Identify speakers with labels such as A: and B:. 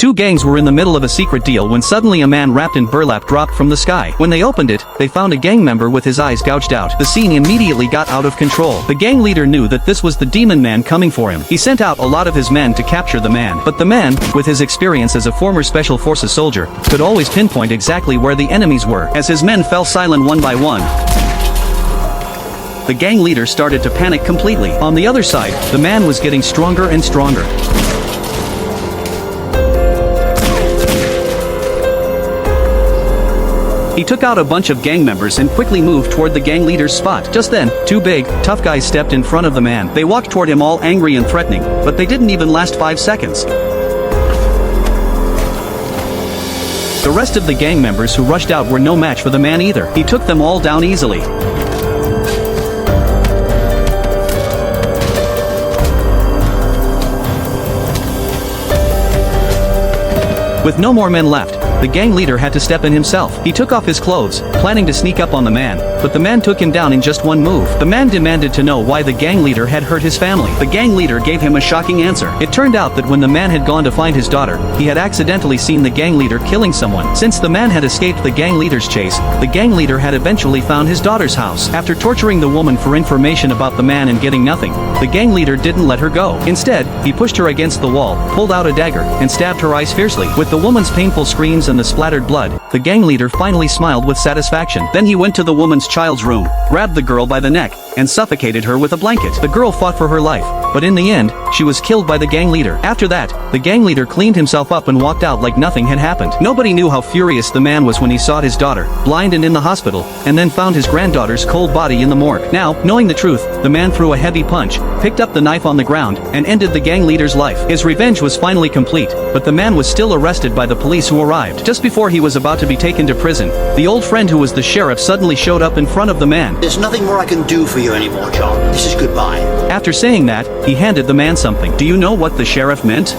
A: Two gangs were in the middle of a secret deal when suddenly a man wrapped in burlap dropped from the sky. When they opened it, they found a gang member with his eyes gouged out. The scene immediately got out of control. The gang leader knew that this was the demon man coming for him. He sent out a lot of his men to capture the man. But the man, with his experience as a former Special Forces soldier, could always pinpoint exactly where the enemies were. As his men fell silent one by one, the gang leader started to panic completely. On the other side, the man was getting stronger and stronger. He took out a bunch of gang members and quickly moved toward the gang leader's spot. Just then, two big, tough guys stepped in front of the man. They walked toward him all angry and threatening, but they didn't even last 5 seconds. The rest of the gang members who rushed out were no match for the man either. He took them all down easily. With no more men left, the gang leader had to step in himself. He took off his clothes, planning to sneak up on the man, but the man took him down in just one move. The man demanded to know why the gang leader had hurt his family. The gang leader gave him a shocking answer. It turned out that when the man had gone to find his daughter, he had accidentally seen the gang leader killing someone. Since the man had escaped the gang leader's chase, the gang leader had eventually found his daughter's house. After torturing the woman for information about the man and getting nothing, the gang leader didn't let her go. Instead, he pushed her against the wall, pulled out a dagger, and stabbed her eyes fiercely. With the woman's painful screams and the splattered blood, the gang leader finally smiled with satisfaction. Then he went to the woman's child's room, grabbed the girl by the neck, and suffocated her with a blanket. The girl fought for her life, but in the end, she was killed by the gang leader. After that, the gang leader cleaned himself up and walked out like nothing had happened. Nobody knew how furious the man was when he saw his daughter, blind and in the hospital, and then found his granddaughter's cold body in the morgue. Now, knowing the truth, the man threw a heavy punch, picked up the knife on the ground, and ended the gang leader's life. His revenge was finally complete, but the man was still arrested by the police who arrived. Just before he was about to be taken to prison, the old friend who was the sheriff suddenly showed up in front of the man.
B: There's nothing more I can do for you anymore, John. This is goodbye.
A: After saying that, he handed the man something. Do you know what the sheriff meant?